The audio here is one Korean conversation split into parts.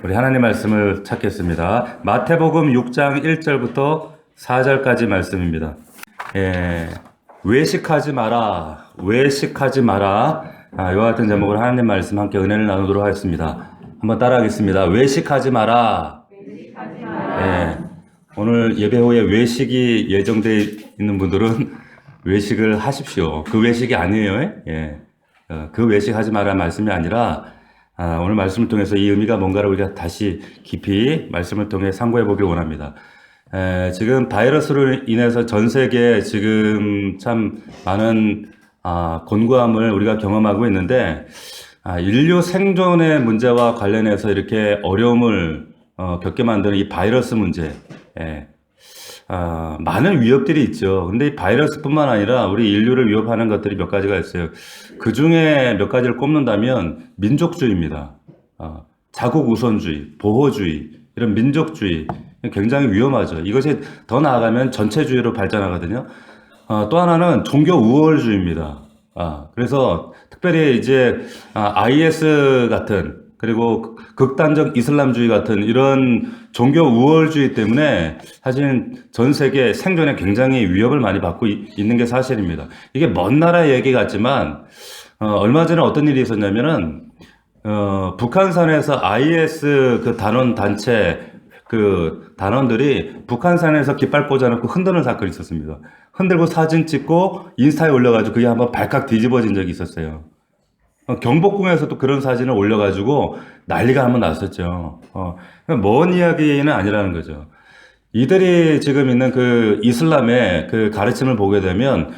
우리 하나님 말씀을 찾겠습니다. 마태복음 6장 1절부터 4절까지 말씀입니다. 외식하지 마라. 외식하지 마라. 이와 같은 제목으로 하나님 말씀 함께 은혜를 나누도록 하겠습니다. 한번 따라하겠습니다. 외식하지 마라. 외식하지 마라. 오늘 예배 후에 외식이 예정되어 있는 분들은 외식을 하십시오. 그 외식이 아니에요. 그 외식하지 마라 말씀이 아니라 오늘 말씀을 통해서 이 의미가 뭔가를 우리가 다시 깊이 말씀을 통해 상고해 보길 원합니다. 지금 바이러스로 인해서 전 세계에 지금 참 많은 곤고함을 우리가 경험하고 있는데 인류 생존의 문제와 관련해서 이렇게 어려움을 겪게 만드는 이 바이러스 문제, 많은 위협들이 있죠. 근데 이 바이러스뿐만 아니라 우리 인류를 위협하는 것들이 몇 가지가 있어요. 그 중에 몇 가지를 꼽는다면 민족주의입니다. 자국 우선주의, 보호주의, 이런 민족주의 굉장히 위험하죠. 이것이 더 나아가면 전체주의로 발전하거든요. 또 하나는 종교 우월주의입니다. 그래서 특별히 이제 IS 같은, 그리고 극단적 이슬람주의 같은 이런 종교 우월주의 때문에 사실 전 세계 생존에 굉장히 위협을 많이 받고 있는 게 사실입니다. 이게 먼 나라 얘기 같지만 얼마 전에 어떤 일이 있었냐면은 북한산에서 IS 그 단원 단체 그 단원들이 북한산에서 깃발 꽂아놓고 흔드는 사건이 있었습니다. 흔들고 사진 찍고 인스타에 올려가지고 그게 한번 발칵 뒤집어진 적이 있었어요. 경복궁에서도 그런 사진을 올려가지고 난리가 한번 났었죠. 먼 이야기는 아니라는 거죠. 이들이 지금 있는 그 이슬람의 그 가르침을 보게 되면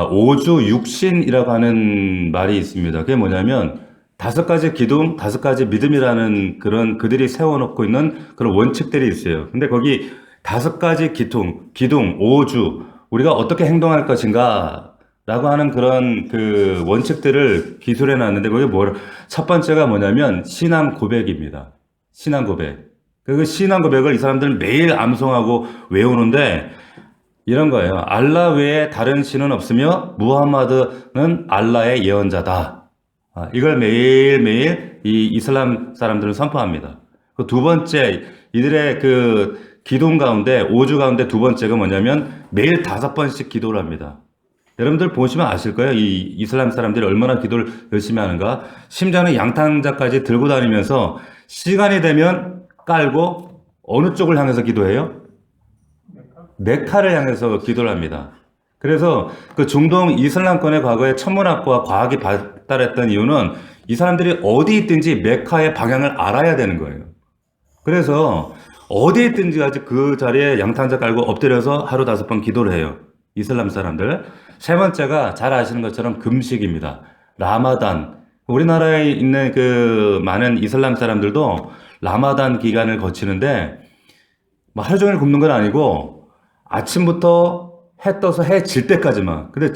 오주 육신이라고 하는 말이 있습니다. 그게 뭐냐면 5가지 기둥, 5가지 믿음이라는 그런 그들이 세워놓고 있는 그런 원칙들이 있어요. 근데 거기 5가지 기둥, 오주, 우리가 어떻게 행동할 것인가 라고 하는 그런 그 원칙들을 기술해 놨는데 그게 첫 번째가 뭐냐면 신앙 고백입니다. 신앙 고백. 그 신앙 고백을 이 사람들은 매일 암송하고 외우는데 이런 거예요. 알라 외에 다른 신은 없으며 무함마드는 알라의 예언자다. 이걸 매일매일 이 이슬람 사람들은 선포합니다. 그 두 번째, 이들의 그 기도 가운데, 오주 가운데 두 번째가 뭐냐면 매일 5번씩 기도를 합니다. 여러분들 보시면 아실 거예요. 이 이슬람 사람들이 얼마나 기도를 열심히 하는가. 심지어는 양탄자까지 들고 다니면서 시간이 되면 깔고 어느 쪽을 향해서 기도해요? 메카를 향해서 기도를 합니다. 그래서 그 중동 이슬람권의 과거에 천문학과 과학이 발달했던 이유는 이 사람들이 어디 있든지 메카의 방향을 알아야 되는 거예요. 그래서 어디 있든지 그 자리에 양탄자 깔고 엎드려서 하루 5번 기도를 해요. 이슬람 사람들. 세 번째가 잘 아시는 것처럼 금식입니다. 라마단. 우리나라에 있는 그 많은 이슬람 사람들도 라마단 기간을 거치는데 뭐 하루 종일 굶는 건 아니고 아침부터 해 떠서 해 질 때까지만. 근데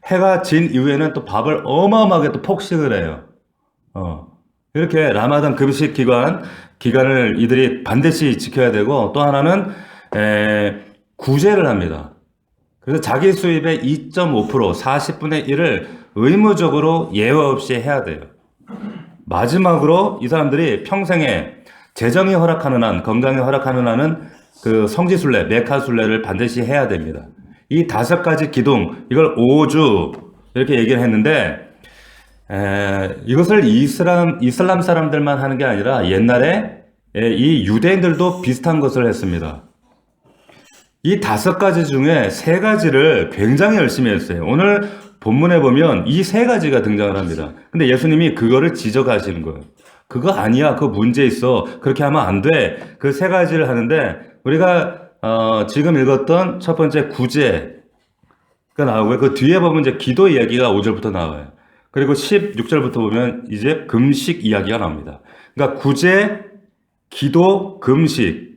해가 진 이후에는 또 밥을 어마어마하게 또 폭식을 해요. 이렇게 라마단 금식 기간을 이들이 반드시 지켜야 되고 또 하나는 구제를 합니다. 그래서 자기 수입의 2.5%, 40분의 1을 의무적으로 예외 없이 해야 돼요. 마지막으로 이 사람들이 평생에 재정이 허락하는 한, 건강이 허락하는 한은 그 성지순례, 메카순례를 반드시 해야 됩니다. 이 5가지 기둥, 이걸 5주 이렇게 얘기를 했는데 이것을 이슬람 사람들만 하는 게 아니라 옛날에 이 유대인들도 비슷한 것을 했습니다. 이 5가지 중에 3가지를 굉장히 열심히 했어요. 오늘 본문에 보면 이 3가지가 등장을 합니다. 근데 예수님이 그거를 지적하시는 거예요. 그거 아니야. 그거 문제 있어. 그렇게 하면 안 돼. 그 3가지를 하는데 우리가 지금 읽었던 첫 번째 구제가 나오고요. 그 뒤에 보면 이제 기도 이야기가 5절부터 나와요. 그리고 16절부터 보면 이제 금식 이야기가 나옵니다. 그러니까 구제, 기도, 금식.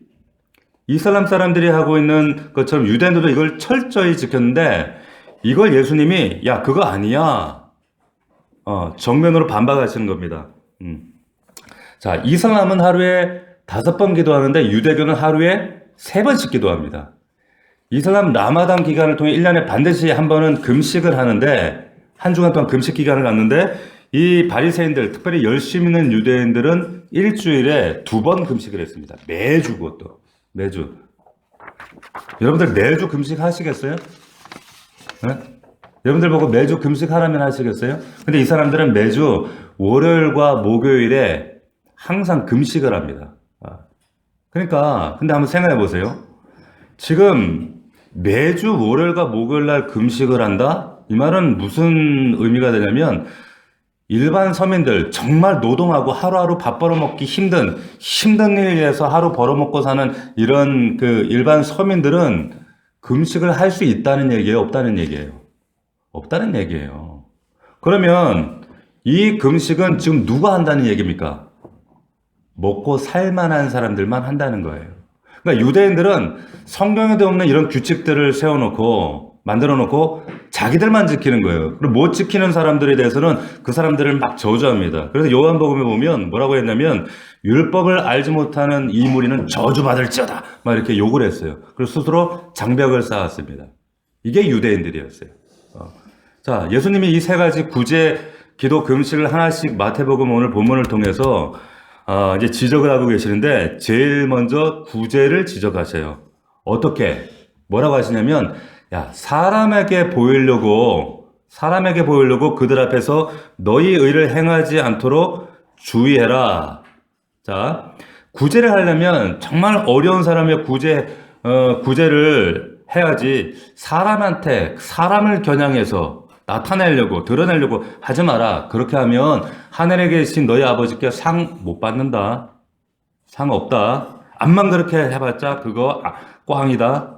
이슬람 사람들이 하고 있는 것처럼 유대인들도 이걸 철저히 지켰는데 이걸 예수님이 야 그거 아니야. 정면으로 반박하시는 겁니다. 자, 이슬람은 하루에 5번 기도하는데 유대교는 하루에 3번씩 기도합니다. 이슬람 라마단 기간을 통해 1년에 반드시 한 번은 금식을 하는데 한 주간 동안 금식 기간을 갖는데 이 바리새인들, 특별히 열심히 있는 유대인들은 일주일에 2번 금식을 했습니다. 매주 그것도. 매주. 여러분들 매주 금식 하시겠어요? 네? 여러분들 보고 매주 금식하라면 하시겠어요? 근데 이 사람들은 매주 월요일과 목요일에 항상 금식을 합니다. 그러니까 근데 한번 생각해 보세요. 지금 매주 월요일과 목요일 날 금식을 한다? 이 말은 무슨 의미가 되냐면 일반 서민들 정말 노동하고 하루하루 밥 벌어먹기 힘든 일에서 하루 벌어먹고 사는 이런 그 일반 서민들은 금식을 할 수 있다는 얘기예요? 없다는 얘기예요? 없다는 얘기예요. 그러면 이 금식은 지금 누가 한다는 얘기입니까? 먹고 살만한 사람들만 한다는 거예요. 그러니까 유대인들은 성경에도 없는 이런 규칙들을 세워놓고 만들어놓고 자기들만 지키는 거예요. 그리고 못 지키는 사람들에 대해서는 그 사람들을 막 저주합니다. 그래서 요한복음에 보면 뭐라고 했냐면 율법을 알지 못하는 이 무리는 저주받을지어다 막 이렇게 욕을 했어요. 그래서 스스로 장벽을 쌓았습니다. 이게 유대인들이었어요. 자, 예수님이 이 3가지 구제 기도 금식을 하나씩 마태복음 오늘 본문을 통해서 이제 지적을 하고 계시는데 제일 먼저 구제를 지적하셔요. 어떻게? 뭐라고 하시냐면 야, 사람에게 보이려고 그들 앞에서 너희 의를 행하지 않도록 주의해라. 자, 구제를 하려면 정말 어려운 사람의 구제를 해야지 사람한테 사람을 겨냥해서 나타내려고 드러내려고 하지 마라. 그렇게 하면 하늘에 계신 너희 아버지께 상 못 받는다. 상 없다. 암만 그렇게 해봤자 그거 꽝이다.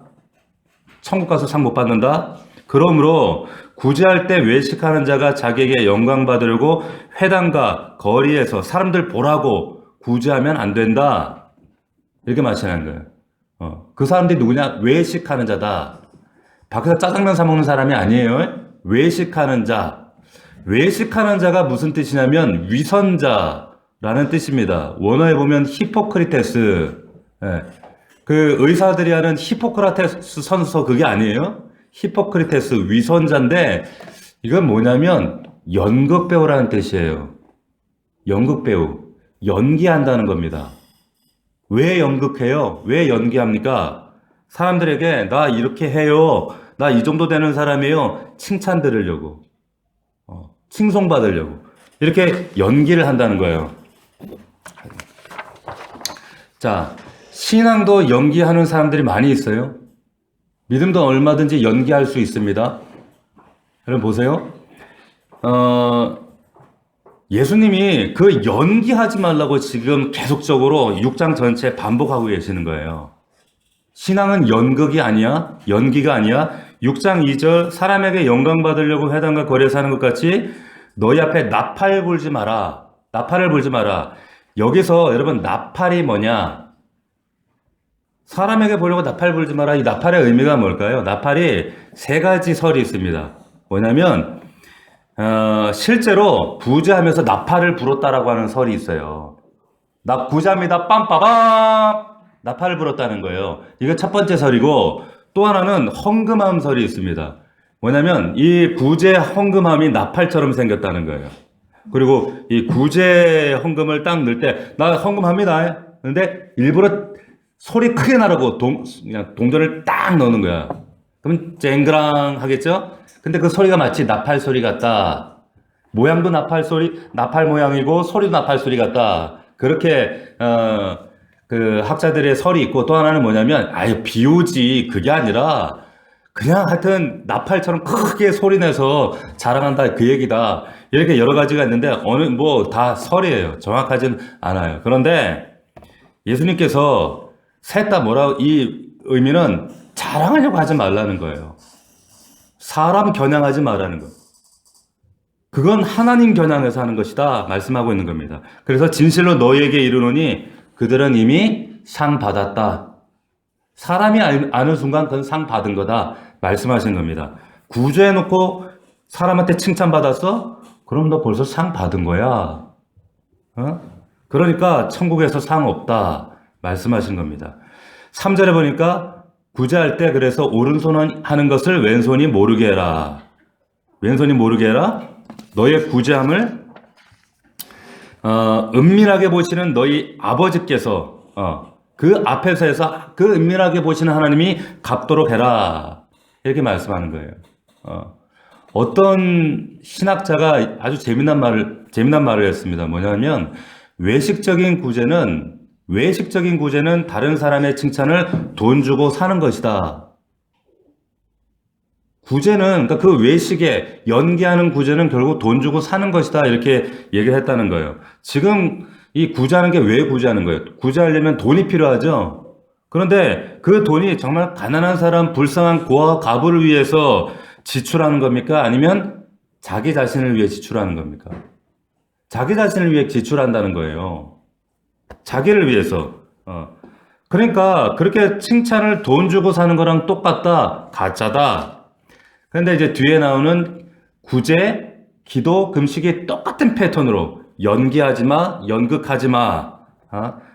천국 가서 상 못 받는다. 그러므로 구제할 때 외식하는 자가 자기에게 영광 받으려고 회당과 거리에서 사람들 보라고 구제하면 안 된다. 이렇게 말씀하는 거예요. 그 사람들이 누구냐? 외식하는 자다. 밖에서 짜장면 사 먹는 사람이 아니에요. 외식하는 자. 외식하는 자가 무슨 뜻이냐면 위선자라는 뜻입니다. 원어에 보면 히포크리테스. 그 의사들이 하는 히포크라테스 선서 그게 아니에요. 히포크리테스 위선자인데 이건 뭐냐면 연극배우라는 뜻이에요. 연극배우. 연기한다는 겁니다. 왜 연극해요? 왜 연기합니까? 사람들에게 나 이렇게 해요. 나 이 정도 되는 사람이에요. 칭찬 들으려고. 칭송받으려고. 이렇게 연기를 한다는 거예요. 자, 신앙도 연기하는 사람들이 많이 있어요. 믿음도 얼마든지 연기할 수 있습니다. 여러분 보세요. 예수님이 그 연기하지 말라고 지금 계속적으로 6장 전체에 반복하고 계시는 거예요. 신앙은 연극이 아니야. 연기가 아니야. 6장 2절 사람에게 영광 받으려고 회당과 거리에 사는 것 같이 너희 앞에 나팔 불지 마라. 나팔을 불지 마라. 여기서 여러분 나팔이 뭐냐? 사람에게 보려고 나팔 불지 마라. 이 나팔의 의미가 뭘까요? 나팔이 3가지 설이 있습니다. 뭐냐면 실제로 구제하면서 나팔을 불었다라고 하는 설이 있어요. 나 구제합니다. 빰빠밤 나팔을 불었다는 거예요. 이거 첫 번째 설이고 또 하나는 헝금함 설이 있습니다. 뭐냐면 이 구제 헝금함이 나팔처럼 생겼다는 거예요. 그리고 이 구제 헝금을 딱 넣을 때 나 헝금합니다. 근데 일부러 소리 크게 나라고 그냥 동전을 딱 넣는 거야. 그럼 쨍그랑 하겠죠? 근데 그 소리가 마치 나팔 소리 같다. 모양도 나팔 모양이고 소리도 나팔 소리 같다. 그렇게 그 학자들의 설이 있고 또 하나는 뭐냐면 아예 비유지 그게 아니라 그냥 하여튼 나팔처럼 크게 소리내서 자랑한다 그 얘기다. 이렇게 여러 가지가 있는데 뭐 다 설이에요. 정확하진 않아요. 그런데 예수님께서 셋 다 이 의미는 자랑하려고 하지 말라는 거예요. 사람 겨냥하지 말라는 거. 그건 하나님 겨냥해서 하는 것이다 말씀하고 있는 겁니다. 그래서 진실로 너희에게 이르노니 그들은 이미 상 받았다. 사람이 아는 순간 그건 상 받은 거다 말씀하신 겁니다. 구제해놓고 사람한테 칭찬받았어? 그럼 너 벌써 상 받은 거야. 그러니까 천국에서 상 없다 말씀하신 겁니다. 3절에 보니까 구제할 때 그래서 오른손은 하는 것을 왼손이 모르게 해라. 왼손이 모르게 해라. 너의 구제함을 은밀하게 보시는 너희 아버지께서 그 앞에서 해서 그 은밀하게 보시는 하나님이 갚도록 해라. 이렇게 말씀하는 거예요. 어떤 신학자가 아주 재미난 말을 했습니다. 뭐냐면 외식적인 구제는 다른 사람의 칭찬을 돈 주고 사는 것이다. 구제는, 그러니까 그 외식에 연기하는 구제는 결국 돈 주고 사는 것이다. 이렇게 얘기를 했다는 거예요. 지금 이 구제하는 게 왜 구제하는 거예요? 구제하려면 돈이 필요하죠? 그런데 그 돈이 정말 가난한 사람, 불쌍한 고아, 가부를 위해서 지출하는 겁니까? 아니면 자기 자신을 위해 지출하는 겁니까? 자기 자신을 위해 지출한다는 거예요. 자기를 위해서. 그러니까 그렇게 칭찬을 돈 주고 사는 거랑 똑같다. 가짜다. 그런데 이제 뒤에 나오는 구제, 기도, 금식이 똑같은 패턴으로 연기하지 마, 연극하지 마,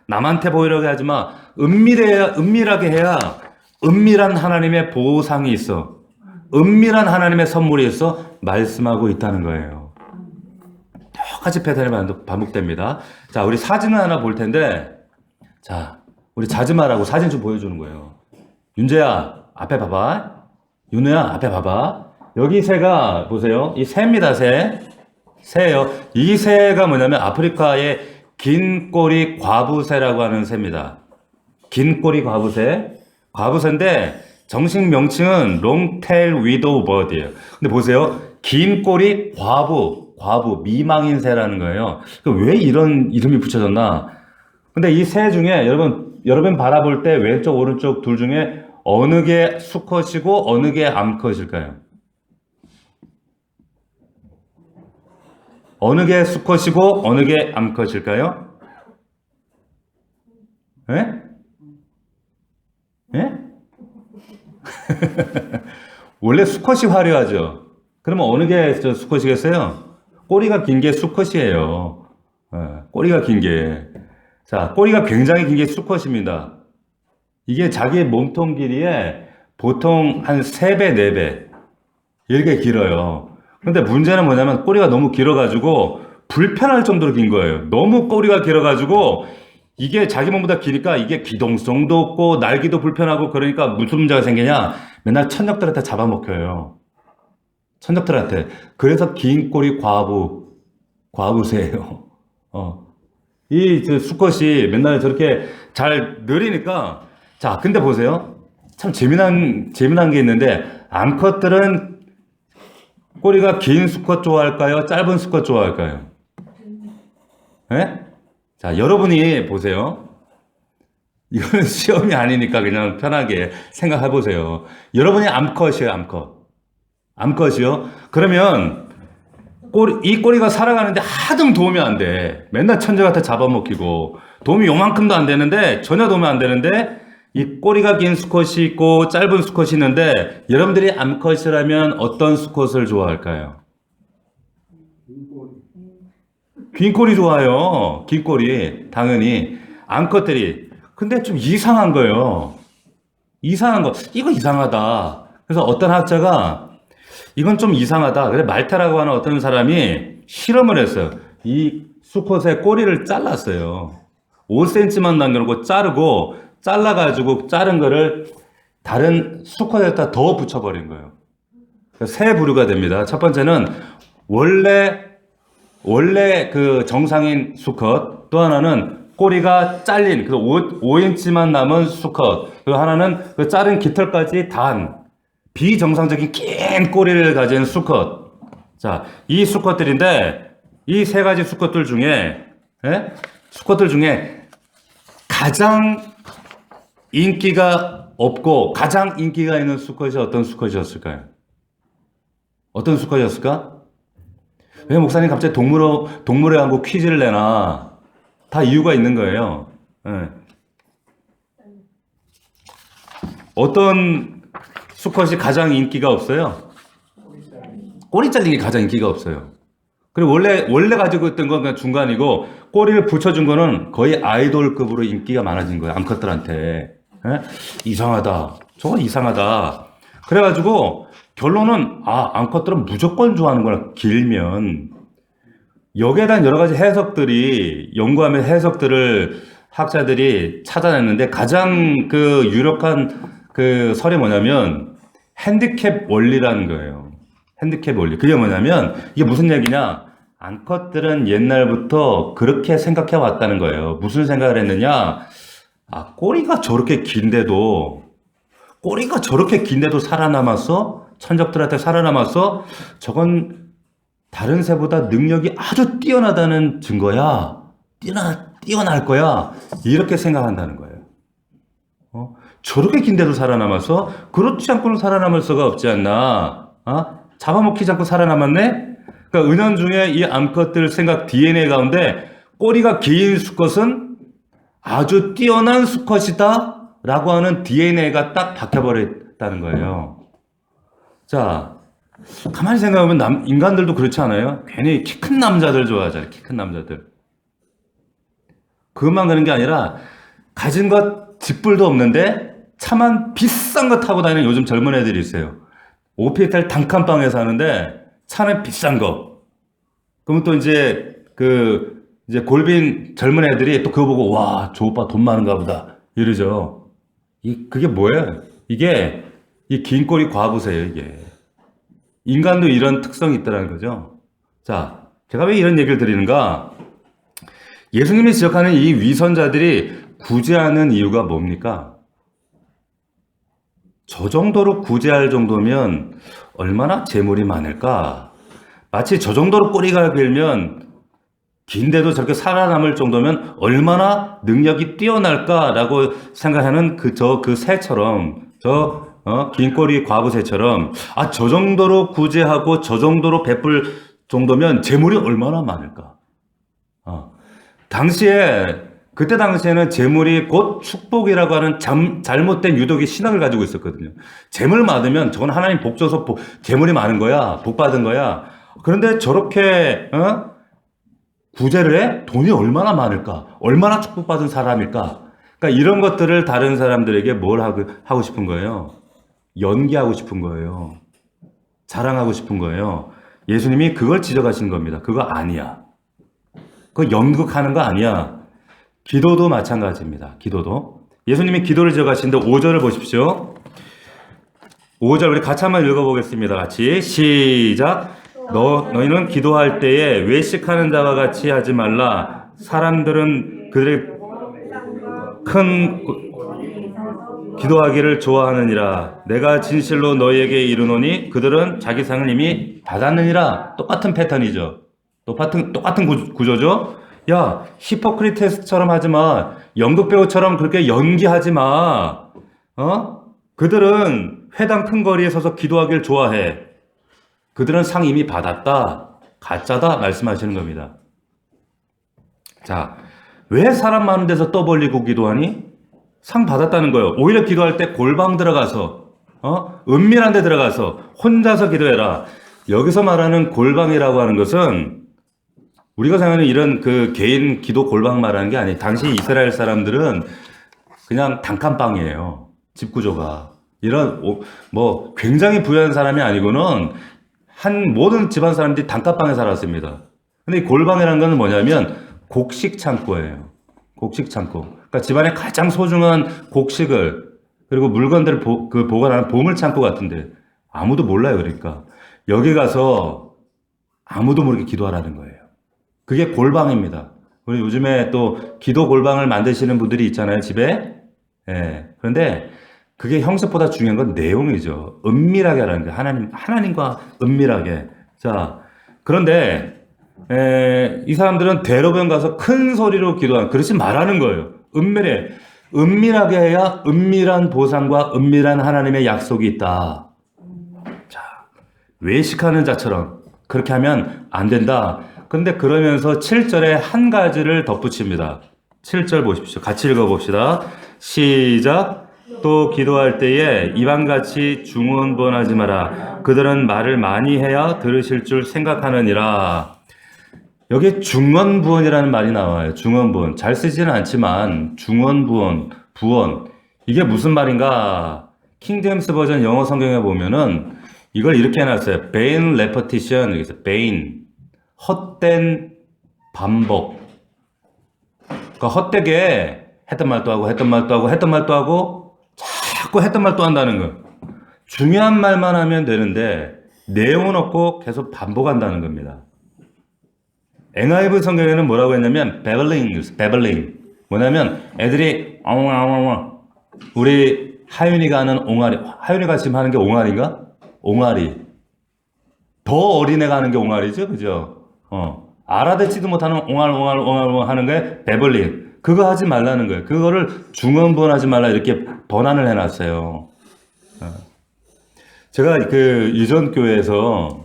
남한테 보이려고 하지 마, 은밀하게 해야 은밀한 하나님의 보상이 있어. 은밀한 하나님의 선물이 있어 말씀하고 있다는 거예요. 똑같이 패턴이 반복됩니다. 자, 우리 사진을 하나 볼 텐데, 자, 우리 자지마라고 사진 좀 보여주는 거예요. 윤재야, 앞에 봐봐. 윤우야, 앞에 봐봐. 여기 새가, 보세요. 이 새입니다, 새. 새예요. 이 새가 뭐냐면 아프리카의 긴 꼬리 과부새라고 하는 새입니다. 긴 꼬리 과부새. 과부새인데, 정식 명칭은 롱테일 위도우 버드예요. 근데 보세요. 긴 꼬리 과부, 미망인 새라는 거예요. 왜 이런 이름이 붙여졌나? 근데 이 새 중에 여러분 바라볼 때 왼쪽, 오른쪽 둘 중에 어느 게 수컷이고 어느 게 암컷일까요? 어느 게 수컷이고 어느 게 암컷일까요? 예? 예? 원래 수컷이 화려하죠. 그러면 어느 게 수컷이겠어요? 꼬리가 긴 게 수컷이에요. 꼬리가 긴 게. 자, 꼬리가 굉장히 긴 게 수컷입니다. 이게 자기의 몸통 길이에 보통 한 3배, 4배 이렇게 길어요. 근데 문제는 뭐냐면 꼬리가 너무 길어가지고 불편할 정도로 긴 거예요. 너무 꼬리가 길어가지고 이게 자기 몸보다 기니까 이게 기동성도 없고 날기도 불편하고 그러니까 무슨 문제가 생기냐? 맨날 천적들한테 잡아먹혀요. 천적들한테. 그래서 긴 꼬리 과부새예요. 이 수컷이 맨날 저렇게 잘 느리니까. 자, 근데 보세요. 참 재미난 게 있는데, 암컷들은 꼬리가 긴 수컷 좋아할까요? 짧은 수컷 좋아할까요? 예? 자, 여러분이 보세요. 이거는 시험이 아니니까 그냥 편하게 생각해 보세요. 여러분이 암컷이에요, 암컷이요? 그러면 이 꼬리가 살아가는데 하등 도움이 안 돼. 맨날 천적한테 잡아먹히고 도움이 요만큼도 안 되는데 전혀 도움이 안 되는데 이 꼬리가 긴 수컷이 있고 짧은 수컷이 있는데 여러분들이 암컷이라면 어떤 수컷을 좋아할까요? 긴 꼬리 좋아요. 긴 꼬리 당연히 암컷들이. 근데 좀 이상한 거예요. 이거 이상하다. 그래서 어떤 학자가 이건 좀 이상하다. 그래 말타라고 하는 어떤 사람이 실험을 했어요. 이 수컷의 꼬리를 잘랐어요. 5cm만 남겨놓고 잘라가지고 자른 거를 다른 수컷에다 더 붙여버린 거예요. 세 부류가 됩니다. 첫 번째는 원래 그 정상인 수컷, 또 하나는 꼬리가 잘린, 그래서 5인치만 남은 수컷, 그리고 하나는 그 자른 깃털까지 단, 비정상적인 긴 꼬리를 가진 수컷. 자, 이 수컷들인데, 이 세 가지 수컷들 중에 가장 인기가 없고, 가장 인기가 있는 수컷이 어떤 수컷이었을까요? 어떤 수컷이었을까? 왜 목사님 갑자기 동물에 관한 퀴즈를 내나? 다 이유가 있는 거예요. 네. 어떤 수컷이 가장 인기가 없어요? 꼬리 잘린 게 가장 인기가 없어요. 그리고 원래 가지고 있던 건 그냥 중간이고, 꼬리를 붙여준 거는 거의 아이돌급으로 인기가 많아진 거예요. 암컷들한테. 네? 이상하다. 저거 이상하다. 그래가지고, 결론은, 암컷들은 무조건 좋아하는구나. 길면. 여기에 대한 여러 가지 해석들이 연구하면 해석들을 학자들이 찾아냈는데 가장 그 유력한 그 설이 뭐냐면 핸디캡 원리라는 거예요. 핸디캡 원리. 그게 뭐냐면 이게 무슨 얘기냐? 암컷들은 옛날부터 그렇게 생각해 왔다는 거예요. 무슨 생각을 했느냐? 아, 꼬리가 저렇게 긴데도 살아남았어? 천적들한테 살아남았어? 저건 다른 새보다 능력이 아주 뛰어나다는 증거야. 뛰어날 거야. 이렇게 생각한다는 거예요. 저렇게 긴데도 살아남았어? 그렇지 않고는 살아남을 수가 없지 않나? 잡아먹히지 않고 살아남았네? 그러니까 은연중에 이 암컷들 생각 DNA 가운데 꼬리가 긴 수컷은 아주 뛰어난 수컷이다 라고 하는 DNA가 딱 박혀버렸다는 거예요. 자, 가만히 생각하면 인간들도 그렇지 않아요? 괜히 키 큰 남자들 좋아하잖아요. 키 큰 남자들. 그것만 그런 게 아니라 가진 것 집불도 없는데 차만 비싼 거 타고 다니는 요즘 젊은 애들이 있어요. 오피스텔 단칸방에 사는데 차는 비싼 거. 그러면 또 이제 이제 골빈 젊은 애들이 또 그거 보고 와, 저 오빠 돈 많은가 보다 이러죠. 그게 뭐예요? 이게 이 긴 꼬리 과부세예요, 이게. 인간도 이런 특성이 있다는 거죠. 자, 제가 왜 이런 얘기를 드리는가? 예수님이 지적하는 이 위선자들이 구제하는 이유가 뭡니까? 저 정도로 구제할 정도면 얼마나 재물이 많을까? 마치 저 정도로 꼬리가 길면 긴데도 저렇게 살아남을 정도면 얼마나 능력이 뛰어날까라고 생각하는 그 새처럼, 긴 꼬리 과부새처럼, 저 정도로 구제하고 저 정도로 베풀 정도면 재물이 얼마나 많을까? 그때 당시에는 재물이 곧 축복이라고 하는 잘못된 유독의 신학을 가지고 있었거든요. 재물 많으면 저건 하나님 복 줘서 재물이 많은 거야. 복 받은 거야. 그런데 저렇게, 구제를 해? 돈이 얼마나 많을까? 얼마나 축복받은 사람일까? 그러니까 이런 것들을 다른 사람들에게 뭘 하고 싶은 거예요? 연기하고 싶은 거예요. 자랑하고 싶은 거예요. 예수님이 그걸 지적하신 겁니다. 그거 아니야. 그거 연극하는 거 아니야. 기도도 마찬가지입니다. 기도도. 예수님이 기도를 지적하시는데 5절을 보십시오. 5절 우리 같이 한번 읽어보겠습니다. 같이 시작. 너희는 기도할 때에 외식하는 자와 같이 하지 말라. 사람들은 그들의 큰 기도하기를 좋아하느니라. 내가 진실로 너희에게 이르노니 그들은 자기 상을 이미 받았느니라. 똑같은 패턴이죠. 똑같은 구조죠. 야, 히포크리테스처럼 하지 마. 연극 배우처럼 그렇게 연기하지 마. 그들은 회당 큰 거리에 서서 기도하기를 좋아해. 그들은 상 이미 받았다. 가짜다. 말씀하시는 겁니다. 자, 왜 사람 많은 데서 떠 벌리고 기도하니? 상 받았다는 거예요. 오히려 기도할 때 골방 들어가서, 은밀한 데 들어가서 혼자서 기도해라. 여기서 말하는 골방이라고 하는 것은 우리가 생각하는 이런 그 개인 기도 골방 말하는 게 아니에요. 당시 이스라엘 사람들은 그냥 단칸방이에요. 집 구조가. 이런, 굉장히 부유한 사람이 아니고는 모든 집안 사람들이 단칸방에 살았습니다. 근데 이 골방이라는 건 뭐냐면 곡식 창고예요. 곡식 창고. 그러니까 집안에 가장 소중한 곡식을, 그리고 물건들을 보관하는 보물 창고 같은데 아무도 몰라요. 그러니까. 여기 가서 아무도 모르게 기도하라는 거예요. 그게 골방입니다. 우리 요즘에 또 기도 골방을 만드시는 분들이 있잖아요, 집에. 예. 그런데 그게 형식보다 중요한 건 내용이죠. 은밀하게 하라는 거예요. 하나님과 은밀하게. 자, 그런데, 이 사람들은 대로변 가서 큰 소리로 기도하는, 그러지 말라는 거예요. 은밀하게 해야 은밀한 보상과 은밀한 하나님의 약속이 있다. 자, 외식하는 자처럼 그렇게 하면 안 된다. 근데 그러면서 7절에 한 가지를 덧붙입니다. 7절 보십시오. 같이 읽어봅시다. 시작. 또 기도할 때에 이방같이 중언부언하지 마라. 그들은 말을 많이 해야 들으실 줄 생각하느니라. 여기에 중언부언이라는 말이 나와요. 중언부언. 잘 쓰지는 않지만 중언부언, 부언. 이게 무슨 말인가? 킹제임스 버전 영어 성경에 보면은 이걸 이렇게 해놨어요. vain repetition. 여기서 vain. 헛된 반복. 그러니까 헛되게 했던 말도 하고 했던 말도 하고 했던 말도 하고 자꾸 했던 말도 한다는 거. 중요한 말만 하면 되는데 내용은 없고 계속 반복한다는 겁니다. NIV 성경에는 뭐라고 했냐면 babbling. 뭐냐면 애들이 우리 하윤이가 하는 옹알이. 하윤이가 지금 하는 게 옹알인가? 옹알이. 더 어린애가 하는 게 옹알이죠, 그죠? 알아듣지도 못하는 옹알 하는 게 babbling. 그거 하지 말라는 거예요. 그거를 중언부언하지 말라 이렇게 번안을 해놨어요. 제가 그 이전 교회에서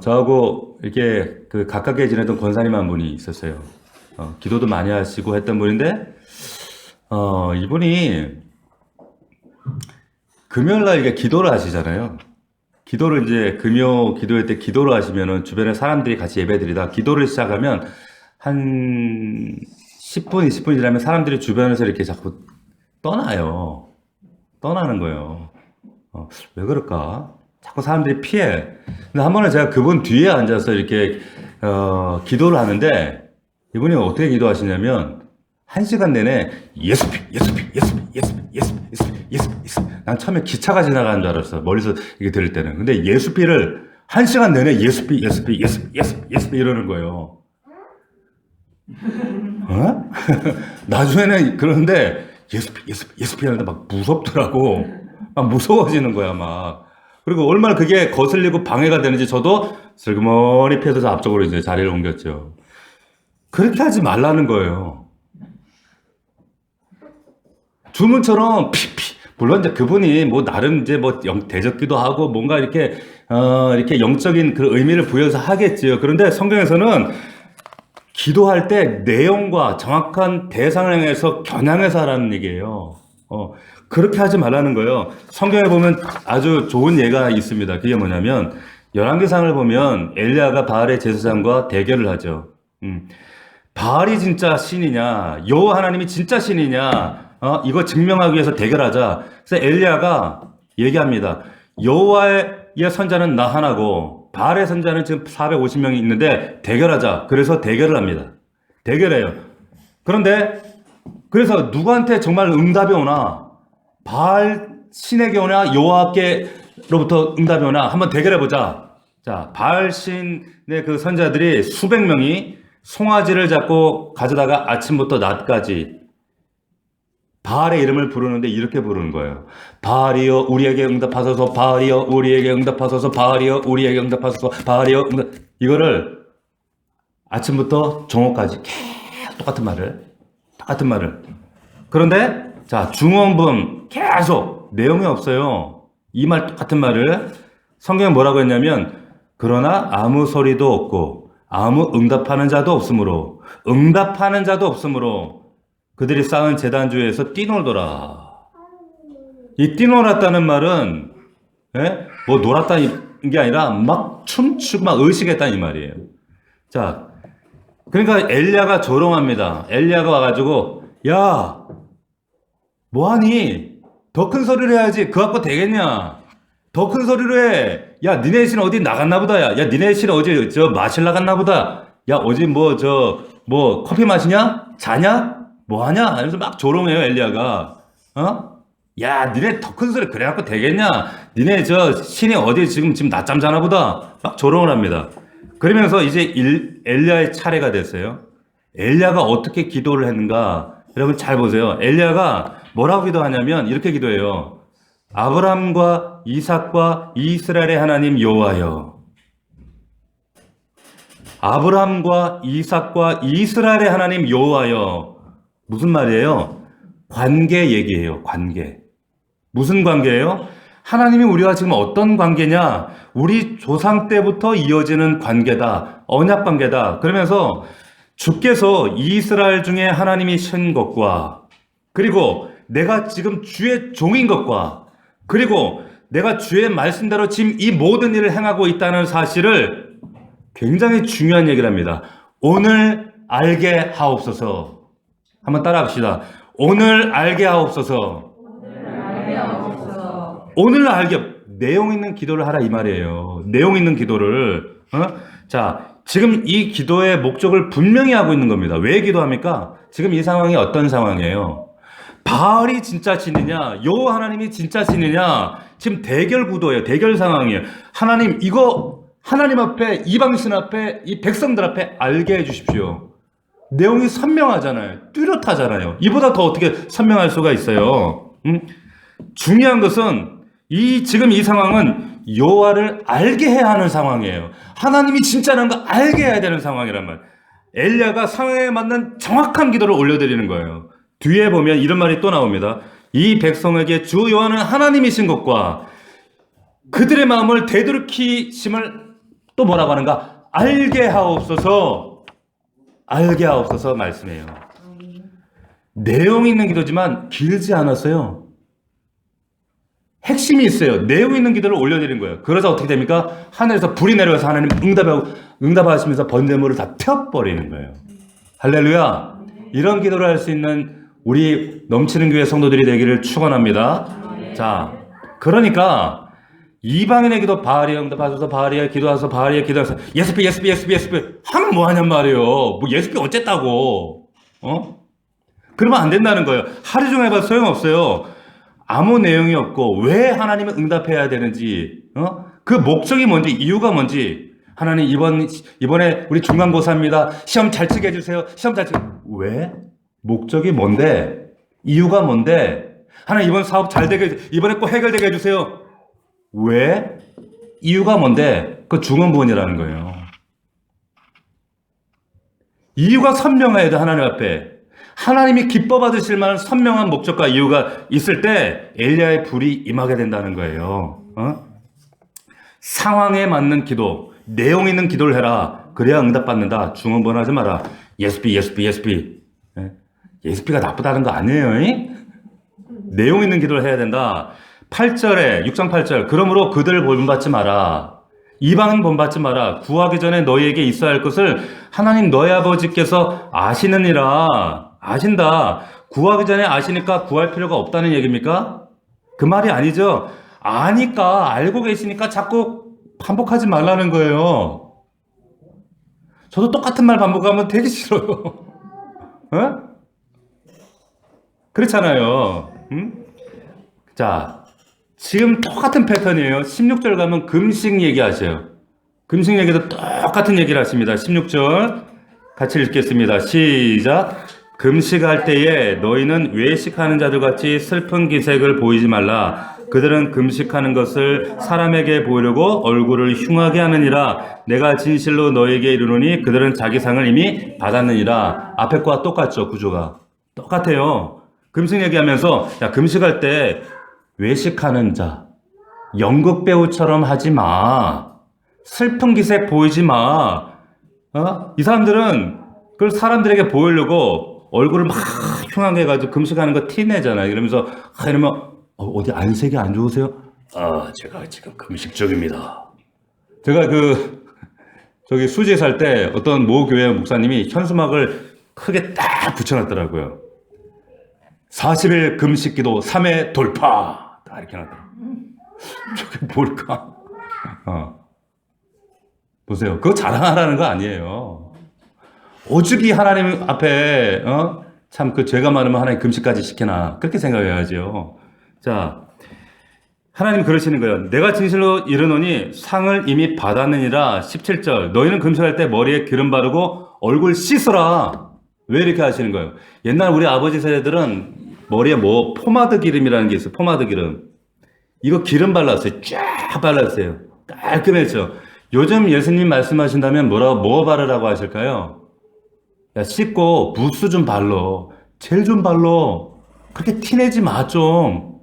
저하고 이렇게 그 가깝게 지내던 권사님 한 분이 있었어요. 기도도 많이 하시고 했던 분인데 이분이 금요일날 이게 기도를 하시잖아요. 기도를 이제 금요 기도회 때 기도를 하시면은 주변에 사람들이 같이 예배드리다 기도를 시작하면 한 10분, 20분 지나면 사람들이 주변에서 이렇게 자꾸 떠나는 거예요. 왜 그럴까? 자꾸 사람들이 피해. 근데 한 번은 제가 그분 뒤에 앉아서 이렇게, 기도를 하는데, 이분이 어떻게 기도하시냐면, 1시간 내내, 예수피. 난 처음에 기차가 지나가는 줄 알았어. 멀리서 이게 들을 때는. 근데 예수피를 1시간 내내 예수피 이러는 거예요. 나중에는 그러는데, 예수피 하는데 막 무섭더라고. 막 무서워지는 거야, 막. 그리고 얼마나 그게 거슬리고 방해가 되는지 저도 슬그머니 피해서 앞쪽으로 이제 자리를 옮겼죠. 그렇게 하지 말라는 거예요. 주문처럼 물론 이제 그분이 뭐 나름 이제 뭐 대적기도 하고 뭔가 이렇게 영적인 그 의미를 부여해서 하겠지요. 그런데 성경에서는 기도할 때 내용과 정확한 대상을 향해서 겨냥해서 하라는 얘기예요. 그렇게 하지 말라는 거예요. 성경에 보면 아주 좋은 예가 있습니다. 그게 뭐냐면 열왕기상을 보면 엘리야가 바알의 제사장과 대결을 하죠. 바알이 진짜 신이냐, 여호와 하나님이 진짜 신이냐, 이거 증명하기 위해서 대결하자. 그래서 엘리야가 얘기합니다. 여호와의 선자는 나 하나고 바알의 선자는 지금 450명이 있는데 대결하자. 그래서 대결을 합니다. 대결해요. 그런데 그래서 누구한테 정말 응답이 오나, 바알 신에게 오나 여호와께로부터 응답이 오나 한번 대결해보자. 자, 바알 신의 그 선자들이 수백 명이 송아지를 잡고 가져다가 아침부터 낮까지 바알의 이름을 부르는데 이렇게 부르는 거예요. 바알이여 우리에게 응답하소서, 바알이여 우리에게 응답하소서, 바알이여 우리에게 응답하소서, 바알이여 응답. 이거를 아침부터 정오까지 계속 똑같은 말을. 그런데 자, 중원분 계속 내용이 없어요. 이 말 똑같은 말을. 성경은 뭐라고 했냐면 그러나 아무 소리도 없고 아무 응답하는 자도 없으므로 그들이 쌓은 제단 주위에서 뛰놀더라. 이 뛰놀았다는 말은 뭐 놀았다는 게 아니라 막 춤추고 막 의식했다는 이 말이에요. 자, 그러니까 엘리야가 조롱합니다. 엘리야가 와가지고 야, 뭐하니? 더 큰 소리로 해야지. 그거 갖고 되겠냐? 더 큰 소리로 해. 야, 니네 신 어디 나갔나 보다. 야, 니네 신 어제 마실 나갔나 보다. 야, 어제 뭐 커피 마시냐? 자냐? 뭐하냐? 이러면서 막 조롱해요, 엘리야가. 야, 니네 더 큰 소리 그래갖고 되겠냐? 니네 신이 어디 지금 낮잠 자나 보다. 막 조롱을 합니다. 그러면서 이제 엘리야의 차례가 됐어요. 엘리야가 어떻게 기도를 했는가? 여러분 잘 보세요. 엘리야가 뭐라고 기도하냐면 이렇게 기도해요. 아브라함과 이삭과 이스라엘의 하나님 여호와여. 아브라함과 이삭과 이스라엘의 하나님 여호와여. 무슨 말이에요? 관계 얘기예요. 관계. 무슨 관계예요? 하나님이 우리와 지금 어떤 관계냐? 우리 조상 때부터 이어지는 관계다. 언약 관계다. 그러면서 주께서 이스라엘 중에 하나님이 신 것과 그리고 내가 지금 주의 종인 것과 그리고 내가 주의 말씀대로 지금 이 모든 일을 행하고 있다는 사실을 굉장히 중요한 얘기를 합니다. 오늘 알게 하옵소서. 한번 따라 합시다. 오늘 알게 하옵소서. 오늘 알게 내용 있는 기도를 하라 이 말이에요. 내용 있는 기도를. 자, 지금 이 기도의 목적을 분명히 하고 있는 겁니다. 왜 기도합니까? 지금 이 상황이 어떤 상황이에요? 바알이 진짜 신이냐, 여호와 하나님이 진짜 신이냐, 지금 대결 구도예요. 대결 상황이에요. 하나님, 이거 하나님 앞에, 이방신 앞에, 이 백성들 앞에 알게 해주십시오. 내용이 선명하잖아요. 뚜렷하잖아요. 이보다 더 어떻게 선명할 수가 있어요? 중요한 것은 지금 이 상황은 여호와를 알게 해야 하는 상황이에요. 하나님이 진짜라는 거 알게 해야 되는 상황이란 말. 엘리야가 상황에 맞는 정확한 기도를 올려드리는 거예요. 뒤에 보면 이런 말이 또 나옵니다. 이 백성에게 주 여호와는 하나님이신 것과 그들의 마음을 되돌이키심을 또 뭐라고 하는가? 알게 하옵소서. 알게 하옵소서 말씀해요. 내용 있는 기도지만 길지 않았어요. 핵심이 있어요. 내용 있는 기도를 올려드린 거예요. 그래서 어떻게 됩니까? 하늘에서 불이 내려와서 하나님 응답하시면서 번제물을 다 태워버리는 거예요. 할렐루야. 이런 기도를 할 수 있는 우리 넘치는 교회 성도들이 되기를 축원합니다. 자, 그러니까 이방인의 기도 바알이여 응답하소서, 바알이여 기도하소서, 바알이여 기도하소서, 예수피 하면 뭐하냔 말이에요. 뭐 예수피 어쨌다고. 그러면 안 된다는 거예요. 하루 종일 해봐도 소용없어요. 아무 내용이 없고 왜 하나님은 응답해야 되는지, 그 목적이 뭔지, 이유가 뭔지. 하나님 이번에 우리 중간고사입니다. 시험 잘 치게 해주세요. 시험 잘 치게. 왜? 목적이 뭔데? 이유가 뭔데? 하나님 이번 사업 잘 되게, 이번에 꼭 해결되게 해주세요. 왜? 이유가 뭔데? 그 중원부원이라는 거예요. 이유가 선명해야 돼, 하나님 앞에. 하나님이 기뻐 받으실 만한 선명한 목적과 이유가 있을 때 엘리야의 불이 임하게 된다는 거예요. 상황에 맞는 기도, 내용 있는 기도를 해라. 그래야 응답받는다. 중원부원 하지 마라. 예수피. 예수피가 나쁘다는 거 아니에요. 내용 있는 기도를 해야 된다. 8절에 6장 8절 그러므로 그들을 본받지 마라. 이방인 본받지 마라. 구하기 전에 너희에게 있어야 할 것을 하나님 너희 아버지께서 아시느니라. 아신다. 구하기 전에 아시니까 구할 필요가 없다는 얘기입니까? 그 말이 아니죠. 아니까, 알고 계시니까 자꾸 반복하지 말라는 거예요. 저도 똑같은 말 반복하면 되게 싫어요. 그렇잖아요. 자, 지금 똑같은 패턴이에요. 16절 가면 금식 얘기하세요. 금식 얘기도 똑같은 얘기를 하십니다. 16절 같이 읽겠습니다. 시작. 금식할 때에 너희는 외식하는 자들 같이 슬픈 기색을 보이지 말라. 그들은 금식하는 것을 사람에게 보이려고 얼굴을 흉하게 하느니라. 내가 진실로 너희에게 이르노니 그들은 자기 상을 이미 받았느니라. 앞에 거와 똑같죠. 구조가 똑같아요. 금식 얘기하면서 야, 금식할 때 외식하는 자, 연극 배우처럼 하지 마. 슬픈 기색 보이지 마. 이 사람들은 그걸 사람들에게 보이려고 얼굴을 막 흉하게 해가지고 금식하는 거 티내잖아요. 이러면서 이러면 어디 안색이 안 좋으세요? 제가 지금 금식 중입니다. 제가 저기 수지에 살 때 어떤 모 교회 목사님이 현수막을 크게 딱 붙여놨더라고요. 40일 금식기도 3회 돌파. 딱 이렇게 놨더라고요. 저게 뭘까? 보세요. 그거 자랑하라는 거 아니에요. 오죽이 하나님 앞에, 참 죄가 많으면 하나님 금식까지 시키나. 그렇게 생각해야죠. 자, 하나님 그러시는 거예요. 내가 진실로 이르노니 상을 이미 받았느니라. 17절. 너희는 금식할 때 머리에 기름 바르고 얼굴 씻으라. 왜 이렇게 하시는 거예요? 옛날 우리 아버지 세대들은 머리에 포마드 기름이라는 게 있어요. 포마드 기름. 이거 기름 발랐어요. 쫙 발랐어요. 깔끔했죠. 요즘 예수님 말씀하신다면 뭐 바르라고 하실까요? 야, 씻고 부스 좀 발로. 젤 좀 발로. 그렇게 티내지 마, 좀.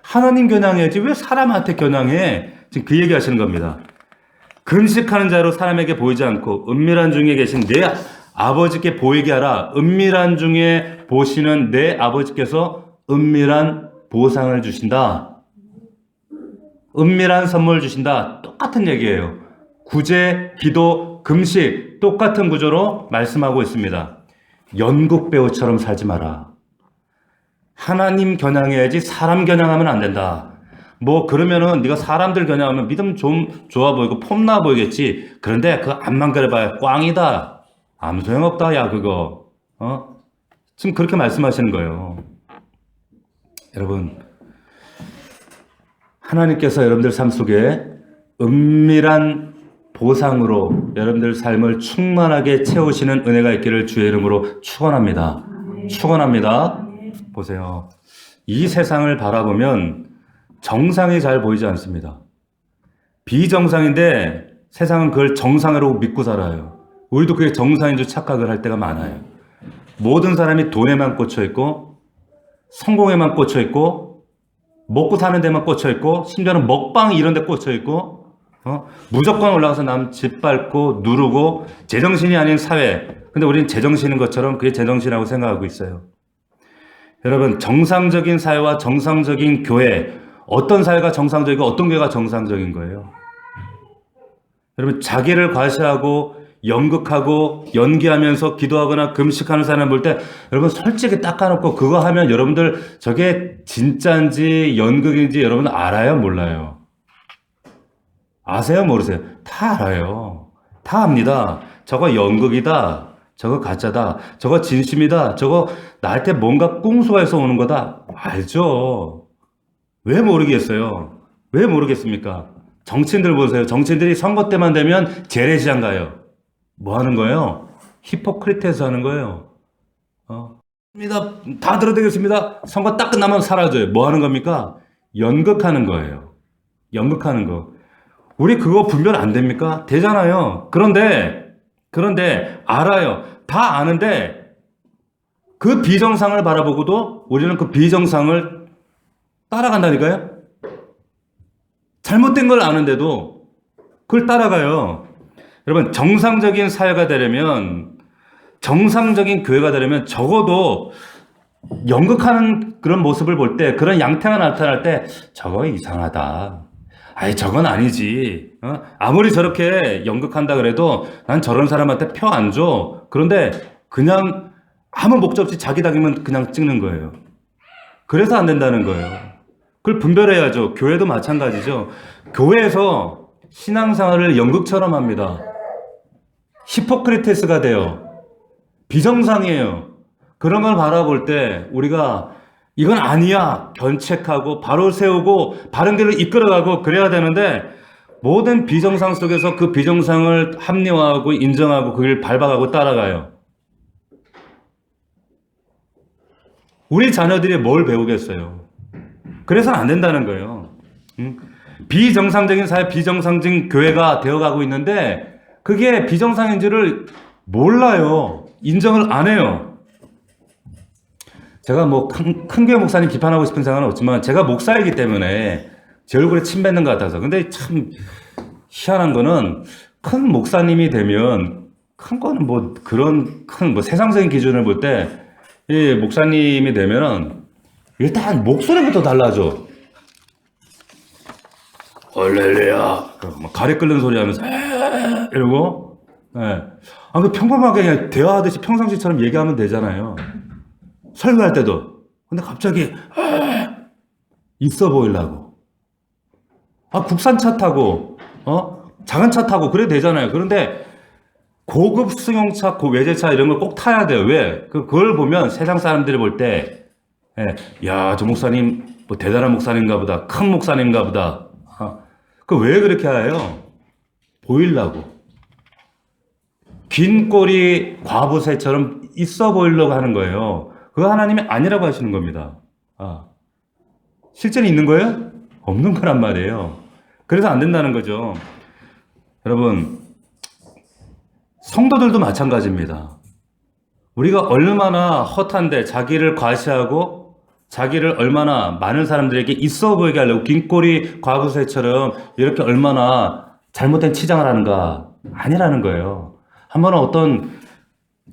하나님 겨냥해야지. 왜 사람한테 겨냥해? 지금 그 얘기 하시는 겁니다. 금식하는 자로 사람에게 보이지 않고 은밀한 중에 계신 내 아버지께 보이게 하라. 은밀한 중에 보시는 내 아버지께서 은밀한 보상을 주신다. 은밀한 선물 주신다. 똑같은 얘기예요. 구제, 기도, 금식 똑같은 구조로 말씀하고 있습니다. 연극 배우처럼 살지 마라. 하나님 겨냥해야지 사람 겨냥하면 안 된다. 뭐 그러면은 네가 사람들 겨냥하면 믿음 좀 좋아 보이고 폼나 보이겠지. 그런데 그 앞만 그려봐야 꽝이다. 아무 소용없다 야 그거. 지금 그렇게 말씀하시는 거예요. 여러분, 하나님께서 여러분들 삶 속에 은밀한 보상으로 여러분들 삶을 충만하게 채우시는 은혜가 있기를 주의 이름으로 축원합니다. 축원합니다. 보세요. 이 세상을 바라보면 정상이 잘 보이지 않습니다. 비정상인데 세상은 그걸 정상으로 믿고 살아요. 우리도 그게 정상인 줄 착각을 할 때가 많아요. 모든 사람이 돈에만 꽂혀 있고 성공에만 꽂혀 있고 먹고 사는 데만 꽂혀 있고 심지어는 먹방 이런 데 꽂혀 있고 무조건 올라가서 남 짓밟고 누르고 제정신이 아닌 사회. 근데 우리는 제정신인 것처럼 그게 제정신이라고 생각하고 있어요. 여러분, 정상적인 사회와 정상적인 교회, 어떤 사회가 정상적이고 어떤 교회가 정상적인 거예요? 여러분, 자기를 과시하고 연극하고 연기하면서 기도하거나 금식하는 사람 볼 때 여러분 솔직히 닦아놓고 그거 하면 여러분들 저게 진짜인지 연극인지 여러분 알아요? 몰라요? 아세요? 모르세요? 다 알아요. 다 압니다. 저거 연극이다. 저거 가짜다. 저거 진심이다. 저거 나한테 뭔가 꿍수가해서 오는 거다. 알죠. 왜 모르겠어요? 왜 모르겠습니까? 정치인들 보세요. 정치인들이 선거 때만 되면 재래시장 가요. 뭐 하는 거예요? 히포크리테스 하는 거예요. 다 들어되겠습니다. 선거 딱 끝나면 사라져요. 뭐 하는 겁니까? 연극하는 거예요. 연극하는 거. 우리 그거 분별 안 됩니까? 되잖아요. 그런데 알아요. 다 아는데 그 비정상을 바라보고도 우리는 그 비정상을 따라간다니까요. 잘못된 걸 아는데도 그걸 따라가요. 여러분, 정상적인 사회가 되려면, 정상적인 교회가 되려면 적어도 연극하는 그런 모습을 볼 때, 그런 양태가 나타날 때 저거 이상하다. 아이, 저건 아니지. 아무리 저렇게 연극한다 그래도 난 저런 사람한테 표 안 줘. 그런데 그냥 아무 목적 없이 자기 닭이면 그냥 찍는 거예요. 그래서 안 된다는 거예요. 그걸 분별해야죠. 교회도 마찬가지죠. 교회에서 신앙생활을 연극처럼 합니다. 히포크리테스가 돼요. 비정상이에요. 그런 걸 바라볼 때 우리가 이건 아니야 견책하고 바로 세우고 바른 길로 이끌어가고 그래야 되는데 모든 비정상 속에서 그 비정상을 합리화하고 인정하고 그걸 밟아가고 따라가요. 우리 자녀들이 뭘 배우겠어요? 그래서는 안 된다는 거예요. 비정상적인 사회, 비정상적인 교회가 되어가고 있는데 그게 비정상인지를 몰라요. 인정을 안 해요. 제가 뭐 큰 교회 목사님 비판하고 싶은 생각은 없지만 제가 목사이기 때문에 제 얼굴에 침 뱉는 것 같아서. 근데 참 희한한 거는 큰 목사님이 되면 큰 거는 뭐 그런 큰 뭐 세상적인 기준을 볼 때 이 목사님이 되면은 일단 목소리부터 달라져. 할렐루야. 가래 끓는 소리 하면서 이러고. 예. 그 평범하게 그냥 대화하듯이 평상시처럼 얘기하면 되잖아요. 설교할 때도. 근데 갑자기 있어 보이려고. 국산 차 타고 작은 차 타고 그래도 되잖아요. 그런데 고급 승용차, 외제차 이런 걸 꼭 타야 돼요. 왜? 그걸 보면 세상 사람들이 볼 때 야, 저 목사님 뭐 대단한 목사님인가 보다. 큰 목사님인가 보다. 왜 그렇게 해요? 보이려고. 긴 꼬리 과부새처럼 있어 보이려고 하는 거예요. 그거 하나님이 아니라고 하시는 겁니다. 실제로 있는 거예요? 없는 거란 말이에요. 그래서 안 된다는 거죠. 여러분, 성도들도 마찬가지입니다. 우리가 얼마나 헛한데 자기를 과시하고 자기를 얼마나 많은 사람들에게 있어 보이게 하려고 긴 꼬리 과부새처럼 이렇게 얼마나 잘못된 치장을 하는가. 아니라는 거예요. 한 번은 어떤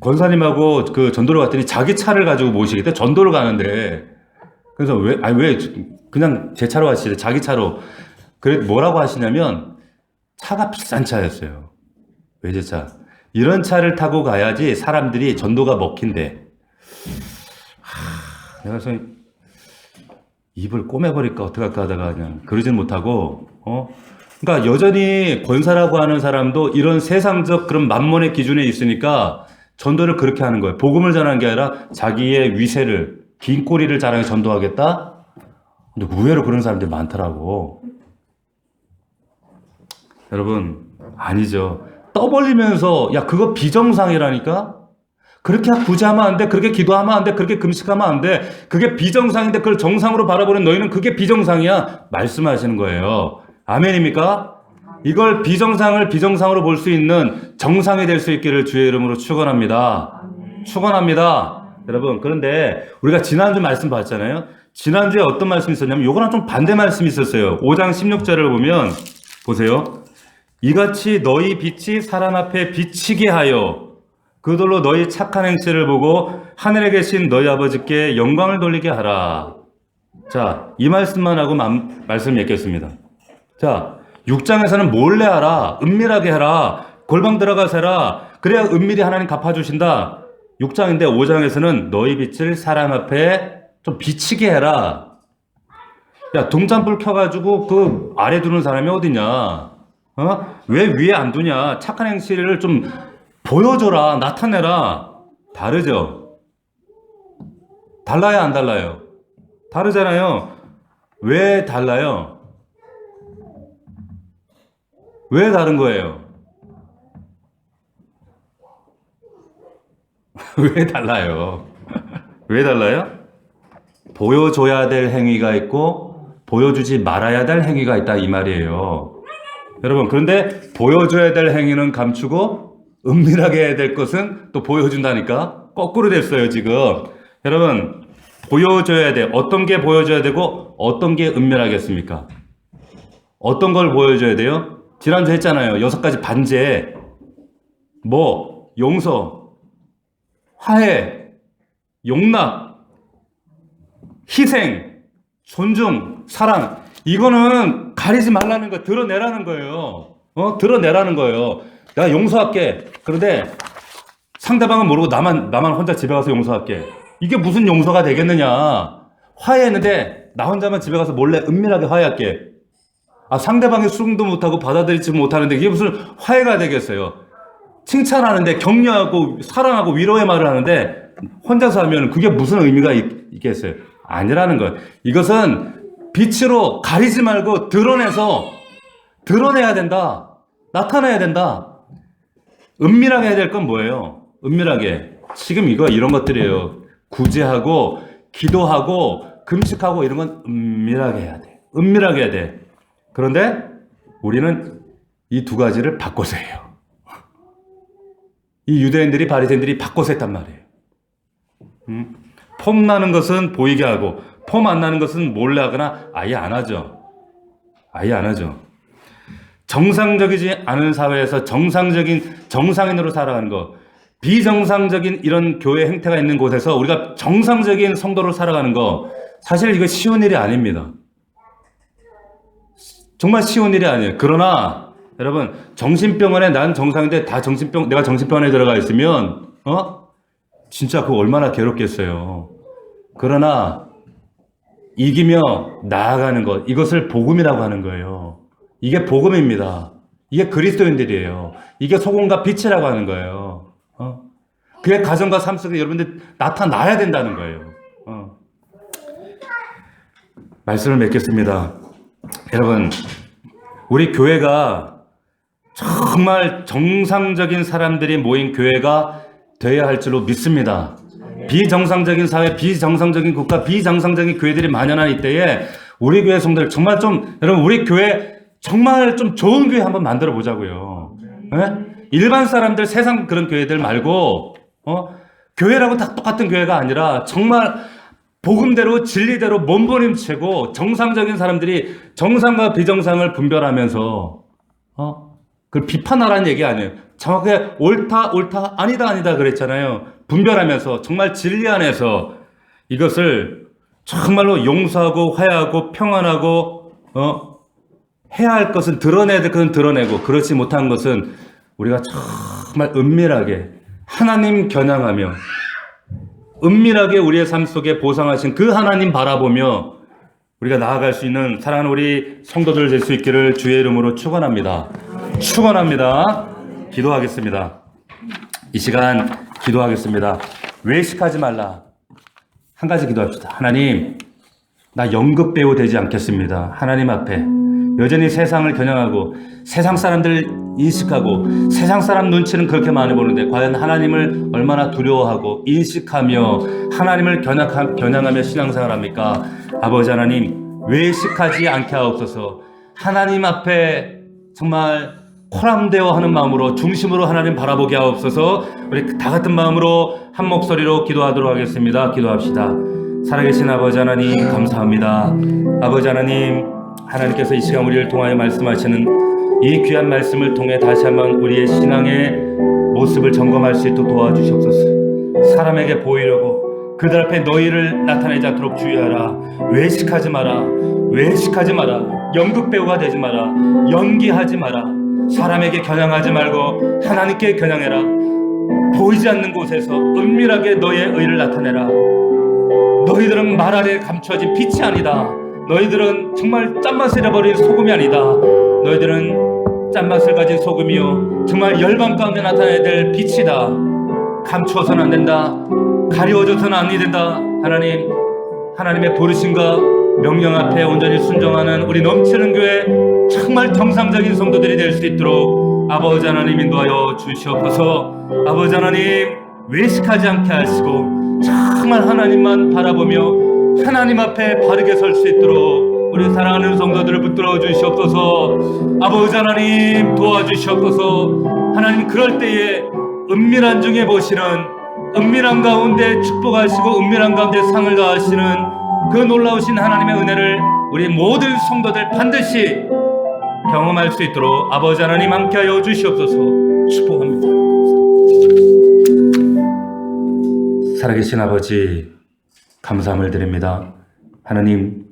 권사님하고 그 전도를 갔더니 자기 차를 가지고 모시겠대. 전도를 가는데. 그래서 왜 그냥 제 차로 가시지. 자기 차로. 그래, 뭐라고 하시냐면 차가 비싼 차였어요. 외제차. 이런 차를 타고 가야지 사람들이 전도가 먹힌대. 그래서 입을 꼬매버릴까 어떡할까 하다가 그냥 그러진 못하고, 그러니까 여전히 권사라고 하는 사람도 이런 세상적 그런 만몬의 기준에 있으니까 전도를 그렇게 하는 거예요. 복음을 전하는 게 아니라 자기의 위세를, 긴 꼬리를 자랑해 전도하겠다? 근데 의외로 그런 사람들이 많더라고. 여러분, 아니죠. 떠벌리면서, 야, 그거 비정상이라니까? 그렇게 굳이 하면 안 돼. 그렇게 기도하면 안 돼. 그렇게 금식하면 안 돼. 그게 비정상인데 그걸 정상으로 바라보는 너희는 그게 비정상이야. 말씀하시는 거예요. 아멘입니까? 이걸 비정상을 비정상으로 볼 수 있는 정상이 될 수 있기를 주의 이름으로 축원합니다. 축원합니다. 여러분, 그런데 우리가 지난주 말씀 봤잖아요. 지난주에 어떤 말씀이 있었냐면 요거랑 좀 반대 말씀이 있었어요. 5장 16절을 보면 보세요. 이같이 너희 빛이 사람 앞에 비치게 하여 그들로 너희 착한 행실을 보고 하늘에 계신 너희 아버지께 영광을 돌리게 하라. 자, 이 말씀만 하고 말씀을 맺겠습니다. 자, 6장에서는 몰래 하라, 은밀하게 해라, 골방 들어가서 해라. 그래야 은밀히 하나님 갚아주신다. 6장인데 5장에서는 너희 빛을 사람 앞에 좀 비치게 해라. 야, 동전불 켜가지고 그 아래 두는 사람이 어디냐? 왜 위에 안 두냐? 착한 행실을 좀 보여줘라, 나타내라. 다르죠? 달라요, 안 달라요? 다르잖아요. 왜 달라요? 왜 다른 거예요? 왜 달라요? 왜 달라요? 보여줘야 될 행위가 있고 보여주지 말아야 될 행위가 있다 이 말이에요. 여러분, 그런데 보여줘야 될 행위는 감추고 은밀하게 해야 될 것은 또 보여준다니까? 거꾸로 됐어요, 지금. 여러분, 보여줘야 돼. 어떤 게 보여줘야 되고 어떤 게 은밀하겠습니까? 어떤 걸 보여줘야 돼요? 지난주 했잖아요. 6가지 반제. 용서, 화해, 용납, 희생, 존중, 사랑. 이거는 가리지 말라는 거, 드러내라는 거예요. 드러내라는 거예요. 내가 용서할게. 그런데 상대방은 모르고 나만 혼자 집에 가서 용서할게. 이게 무슨 용서가 되겠느냐. 화해했는데 나 혼자만 집에 가서 몰래 은밀하게 화해할게. 상대방이 수긍도 못하고 받아들이지 못하는데 이게 무슨 화해가 되겠어요. 칭찬하는데 격려하고 사랑하고 위로의 말을 하는데 혼자서 하면 그게 무슨 의미가 있겠어요. 아니라는 거예요. 이것은 빛으로 가리지 말고 드러내야 된다. 나타내야 된다. 은밀하게 해야 될 건 뭐예요? 은밀하게. 지금 이런 것들이에요. 구제하고, 기도하고, 금식하고 이런 건 은밀하게 해야 돼. 은밀하게 해야 돼. 그런데 우리는 이 두 가지를 바꿔서 해요. 이 유대인들이 바리새인들이 바꿔서 했단 말이에요. 폼 나는 것은 보이게 하고, 폼 안 나는 것은 몰래 하거나 아예 안 하죠. 아예 안 하죠. 정상적이지 않은 사회에서 정상인으로 살아가는 것, 비정상적인 이런 교회 행태가 있는 곳에서 우리가 정상적인 성도로 살아가는 거, 사실 이거 쉬운 일이 아닙니다. 정말 쉬운 일이 아니에요. 그러나 여러분, 정신병원에 난 정상인데 내가 정신병원에 들어가 있으면 진짜 그거 얼마나 괴롭겠어요. 그러나 이기며 나아가는 것, 이것을 복음이라고 하는 거예요. 이게 복음입니다. 이게 그리스도인들이에요. 이게 소금과 빛이라고 하는 거예요. 그게 가정과 삶 속에 여러분들 나타나야 된다는 거예요. 말씀을 맺겠습니다. 여러분, 우리 교회가 정말 정상적인 사람들이 모인 교회가 되어야 할 줄로 믿습니다. 비정상적인 사회, 비정상적인 국가, 비정상적인 교회들이 만연한 이때에 우리 교회 성도들 정말 여러분, 우리 교회 정말 좀 좋은 교회 한번 만들어 보자고요. 일반 사람들, 세상 그런 교회들 말고, 교회라고 다 똑같은 교회가 아니라 정말 복음대로 진리대로 몸부림치고 정상적인 사람들이 정상과 비정상을 분별하면서 그걸 비판하라는 얘기 아니에요. 정확하게 옳다 아니다 그랬잖아요. 분별하면서 정말 진리 안에서 이것을 정말로 용서하고 화해하고 평안하고 해야 할 것은 드러내야 될 것은 드러내고 그렇지 못한 것은 우리가 정말 은밀하게 하나님 겨냥하며 은밀하게 우리의 삶 속에 보상하신 그 하나님 바라보며 우리가 나아갈 수 있는 사랑하는 우리 성도들 될 수 있기를 주의 이름으로 축원합니다. 축원합니다. 기도하겠습니다. 이 시간 기도하겠습니다. 외식하지 말라. 한 가지 기도합시다. 하나님, 나 연극 배우 되지 않겠습니다. 하나님 앞에 여전히 세상을 겨냥하고 세상 사람들 인식하고 세상 사람 눈치는 그렇게 많이 보는데 과연 하나님을 얼마나 두려워하고 인식하며 하나님을 겨냥하며 신앙생활합니까? 아버지 하나님, 외식하지 않게 하옵소서. 하나님 앞에 정말 코람되어 하는 마음으로 중심으로 하나님 바라보게 하옵소서. 우리 다 같은 마음으로 한 목소리로 기도하도록 하겠습니다. 기도합시다. 살아계신 아버지 하나님 감사합니다. 아버지 하나님, 하나님께서 이 시간 우리를 통하여 말씀하시는 이 귀한 말씀을 통해 다시 한번 우리의 신앙의 모습을 점검할 수 있도록 도와주시옵소서. 사람에게 보이려고 그들 앞에 너희를 나타내지 않도록 주의하라. 외식하지 마라. 외식하지 마라. 연극배우가 되지 마라. 연기하지 마라. 사람에게 겨냥하지 말고 하나님께 겨냥해라. 보이지 않는 곳에서 은밀하게 너의 의를 나타내라. 너희들은 말 아래 감춰진 빛이 아니다. 너희들은 정말 짠맛을 잃어버린 소금이 아니다. 너희들은 짠맛을 가진 소금이요 정말 열방 가운데 나타나야 될 빛이다. 감추어서는 안 된다. 가려워져서는 안 된다. 하나님, 하나님의 부르심과 명령 앞에 온전히 순종하는 우리 넘치는 교회 정말 정상적인 성도들이 될 수 있도록 아버지 하나님 인도하여 주시옵소서. 아버지 하나님, 외식하지 않게 하시고 정말 하나님만 바라보며 하나님 앞에 바르게 설 수 있도록 우리 사랑하는 성도들을 붙들어 주시옵소서. 아버지 하나님 도와주시옵소서. 하나님, 그럴 때에 은밀한 중에 보시는, 은밀한 가운데 축복하시고 은밀한 가운데 상을 더하시는 그 놀라우신 하나님의 은혜를 우리 모든 성도들 반드시 경험할 수 있도록 아버지 하나님 함께하여 주시옵소서. 축복합니다. 살아계신 아버지, 감사함을 드립니다. 하나님,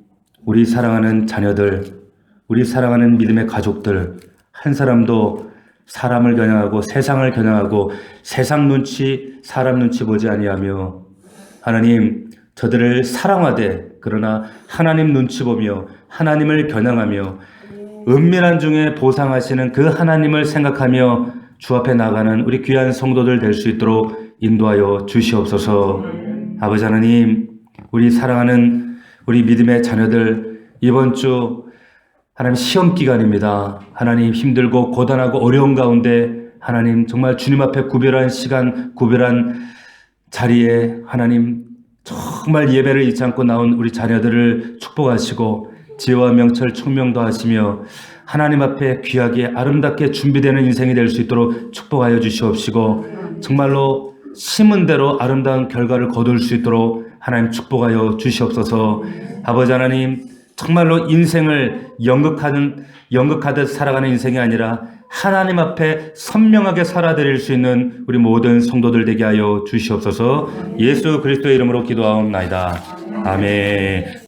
우리 사랑하는 자녀들, 우리 사랑하는 믿음의 가족들 한 사람도 사람을 겨냥하고 세상을 겨냥하고 세상 눈치, 사람 눈치 보지 아니하며 하나님, 저들을 사랑하되 그러나 하나님 눈치 보며 하나님을 겨냥하며 은밀한 중에 보상하시는 그 하나님을 생각하며 주 앞에 나가는 우리 귀한 성도들 될 수 있도록 인도하여 주시옵소서. 아버지 하나님, 우리 사랑하는 우리 믿음의 자녀들 이번 주 하나님 시험 기간입니다. 하나님, 힘들고 고단하고 어려운 가운데 하나님 정말 주님 앞에 구별한 시간, 구별한 자리에 하나님 정말 예배를 잊지 않고 나온 우리 자녀들을 축복하시고 지혜와 명철 총명도 하시며 하나님 앞에 귀하게 아름답게 준비되는 인생이 될 수 있도록 축복하여 주시옵시고 정말로 심은 대로 아름다운 결과를 거둘 수 있도록 하나님 축복하여 주시옵소서. 아버지 하나님, 정말로 인생을 연극하듯 살아가는 인생이 아니라 하나님 앞에 선명하게 살아드릴 수 있는 우리 모든 성도들 되게 하여 주시옵소서. 예수 그리스도의 이름으로 기도하옵나이다. 아멘.